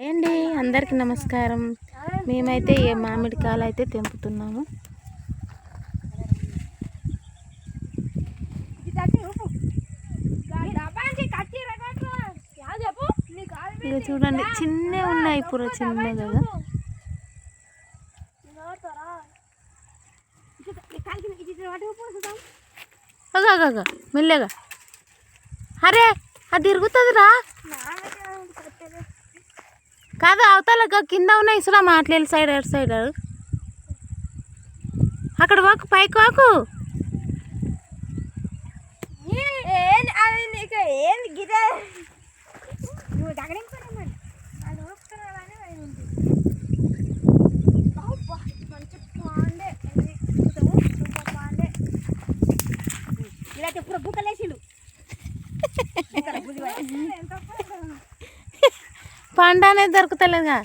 ఏండి అందరికీ నమస్కారం. మేమైతే ఏ మామిడికాయలు అయితే తెంపుతున్నాము. ఇక చూడండి, చిన్న ఉన్నాయి, పూర చిన్న కదా. మెల్లగా. అరే అది తిరుగుతుందిరా. కాదు, అవతల కింద ఉన్నాయి ఇసురా, మాట్లాడి సైడ్ అటు సైడ్ అక్కడ వాకు, పైకి వాకు. పండు అనేది దొరుకుతలేదుగా.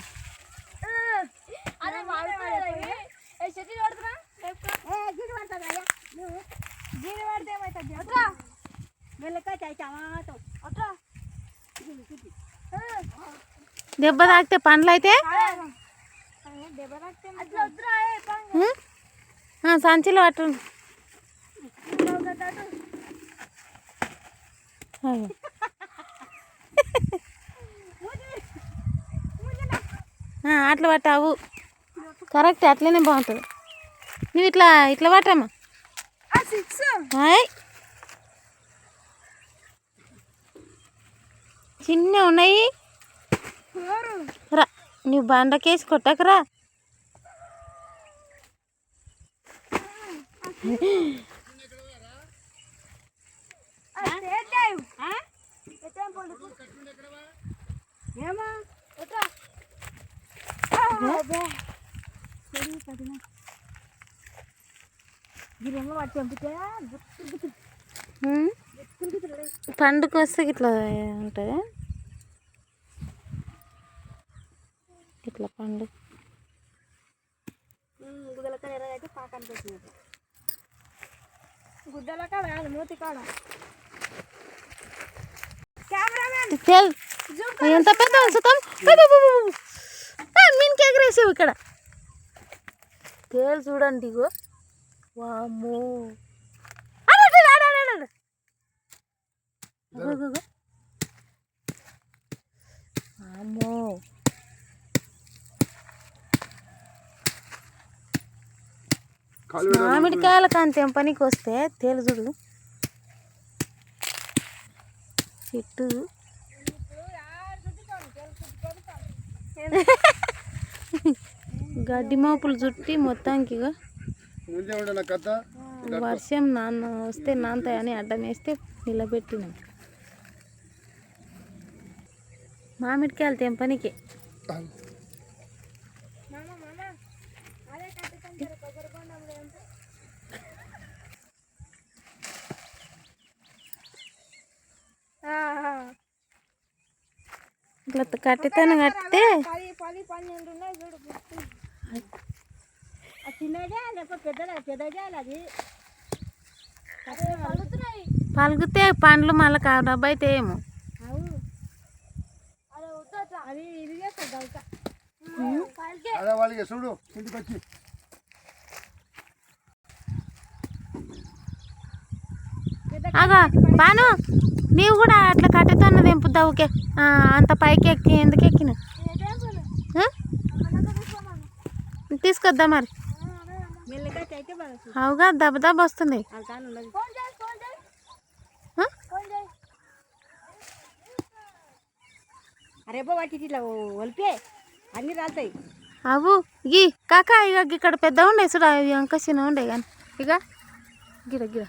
దెబ్బ తాకితే పండ్లు అయితే సంచిలో అట్టు. అట్లా పట్టావు కరెక్ట్, అట్లనే బాగుంటుంది. నువ్వు ఇట్లా ఇట్లా పట్టమ్మా. చిన్న ఉన్నాయి రా, నువ్వు బండకేసి కొట్టకరా. పండుగ వస్తే ఇట్లా ఉంటుంది, ఇట్లా పండు ఎంత పెద్ద ఉంచుతాం. మీనికి ఎగరేసావు ఇక్కడ. తేలు చూడండి, ఇగో. వామ్మో, వామ్మో. మామిడికాయల కానీ తెంపనికి వస్తే తేలు చూడు చెట్టు. గడ్డి మోపులు చుట్టి మొత్తానికి వర్షం వస్తే నాంతాయని అడ్డం వేస్తే నిలబెట్టినాం మామిడికాయలు తెంపనికి. ఇట్లా కట్టితేనే కట్టితే పలుగుతే పండ్లు మళ్ళీ డబ్బు అయితే ఏమో. అగా బాను, నీవు కూడా అట్లా కట్టెతోనే తెంపుద్దావు. ఓకే, అంత పైకి ఎక్కి ఎందుకు ఎక్కిన తీసుకొద్దా మరి. అవుగా, దెబ్బ దెబ్బ వస్తుంది. అవు గీ కాకా, ఇక ఇక్కడ పెద్ద ఉండే చూడ, ఇంకా చిన్న ఉండే కానీ ఇక గిర గిర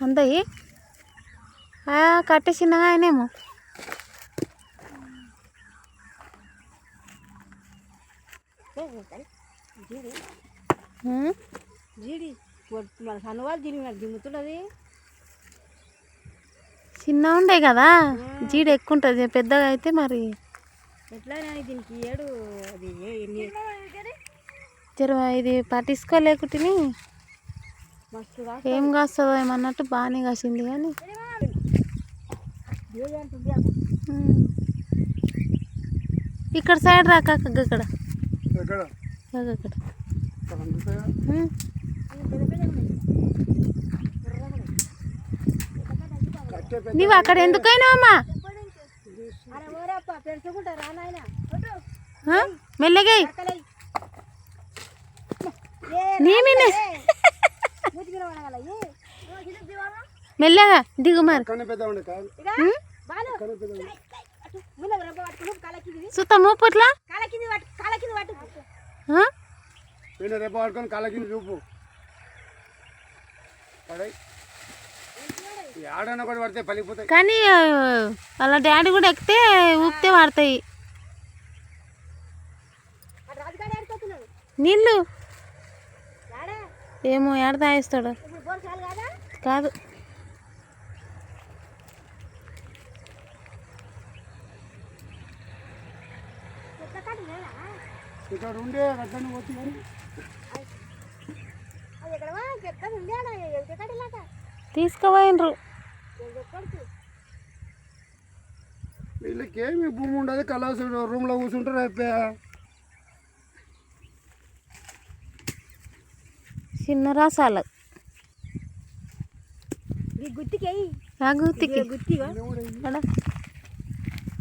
అందయి కట్టే చిన్నగా అయినేమో. చిన్న ఉండే కదా, జీడి ఎక్కువ ఉంటుంది. పెద్దగా అయితే మరి ఇది పట్టించుకోలేకుంటే ఏం కాస్తుందో ఏమన్నట్టు బాగానే కాసింది కానీ ఇక్కడ సైడ్ రాక ఇక్కడ ఎక్కడ ఇక్కడ నీవు అక్కడ ఎందుకైనా అమ్మా మెల్లగా నీ మీద మెల్లగా దిగు మరి సుత్త మూపుట్లా రేపు పట్టుకొని కాళ్ళ కింద చూపు ఆడన కూడా పడితే పలిగిపోతాయి కానీ వాళ్ళ డాడీ కూడా ఎక్కితే ఊపితే పడతాయి నీళ్ళు ఏమో ఏడ తాగిస్తాడు కాదు ఇక్కడ ఉండే అక్కడ వచ్చి తీసుకుపోయినరు వీళ్ళకేమి భూమి ఉండదు కలాసి రూమ్లో కూర్చుంటారు అయిపోయా చిన్న రసాలు గుత్తికి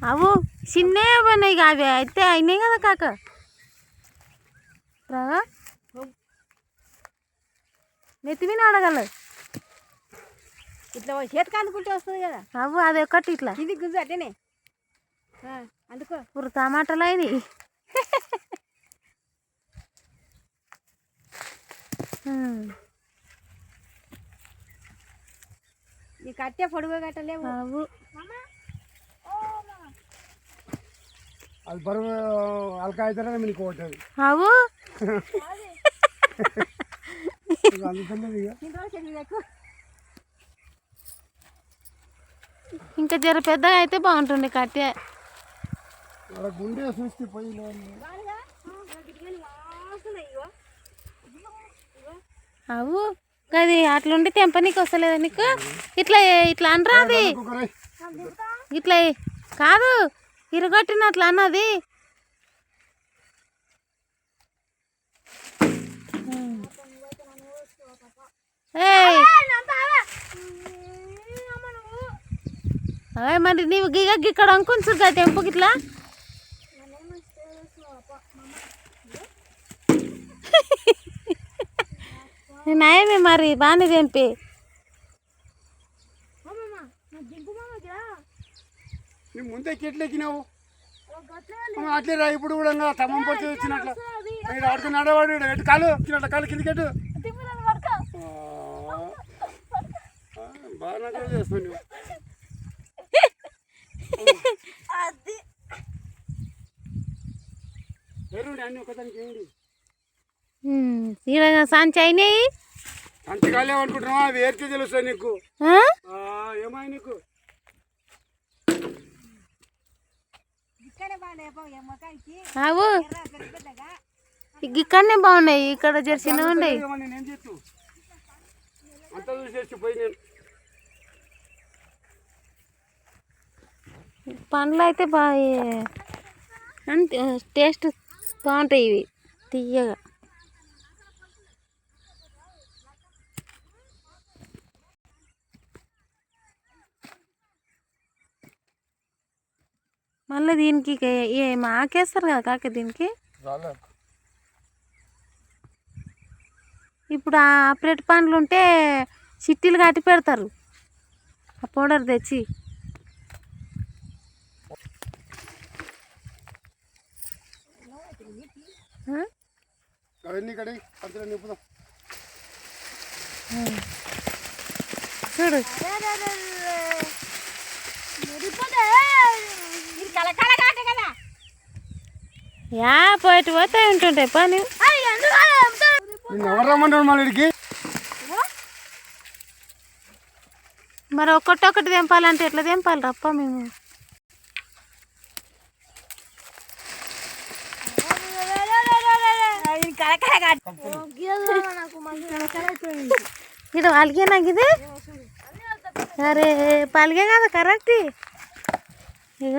అవు చిన్నవి పోయినాయి అవి అయితే అయినాయి కదా కాక రాగా నెత్తి మీద అడగలదు ఇట్లా చేతికి అందుకుంటే వస్తుంది కదా అవు అది ఒకటి ఇట్లా ఇది గుంజు అట్టేనే అందుకో ఇప్పుడు టమాటాలు అయినాయి ఈ కట్టే పొడుగు కట్టలేవు అవు అది బరువు అలకా అవుతారా మీకు కొట్టేది అవు ఇంకా జర పెద్దగా అయితే బాగుంటుంది కట్టే గుండె చూస్తే పోయి అవు అది అట్లుండి తెంపనీకి వస్తలేదా నీకు ఇట్లా ఇట్లా అనరా అది ఇట్లా కాదు ఇరగొట్టినట్లు అన్నది అవే మరి నీవు గిగ ఇక్కడ అనుకుంటుగా తెంపుకి ఇట్లా నయమే మరి బాగానే తెంపి ముందే ఎట్లెక్కినావు అట్లే రా ఇప్పుడు కూడా తమ్మం పచ్చి వచ్చినట్లు ఆడుకుని ఆడేవాడు ఎటు కాలు వచ్చినట్ల కాలు కిందికెట్టు బాగా చేస్తావు నువ్వు అన్ని ఒకదానికి ఏంటి సంచి అయినాయి సంచి కాలేమనుకుంటున్నావా అవి ఏరికే తెలుస్తాయి నీకు ఏమాయి నీకు అవు ఇక్కడనే బాగున్నాయి ఇక్కడ జెర్సీనే ఉన్నాయి నేనేం చేస్తూ అంతా చూసేసి పోయి నేను పండ్లు అయితే బాగా అంతే టేస్ట్ బాగుంటాయి ఇవి తీయగా మళ్ళీ దీనికి ఆకేస్తారు కదా కాక దీనికి ఇప్పుడు ఆ ప్రెట్ పండ్లు ఉంటే చిట్టీలు కట్టి పెడతారు ఆ పౌడర్ తెచ్చి చూడు యా పోయి పోతే ఉంటుంటాయి పని ఎవరు రమ్మంటారు మళ్ళీ మరి ఒక్కటొక్కటి తెంపాలంటే ఎట్లా తెంపాలి రప్ప మేము ఇది వాళ్ళకే నాకు ఇది అరే పలిగే కదా కరెక్ట్ ఇక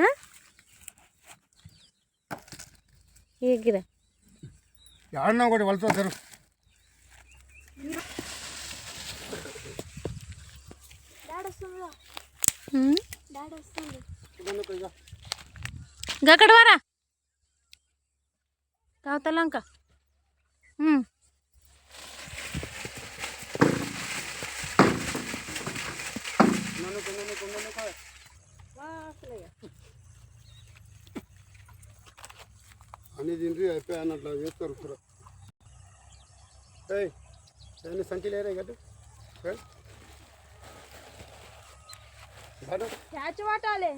ఎగిరా ఆడినా ఒకటి వాళ్ళతో జరు గక్కడ వారా కావతలంక అన్ని తింటే అయిపోయి అన్నట్లు వేస్తారు కూర దాన్ని సంచి లేరా గట్టు క్యాచ్ పట్టాలి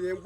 ఏం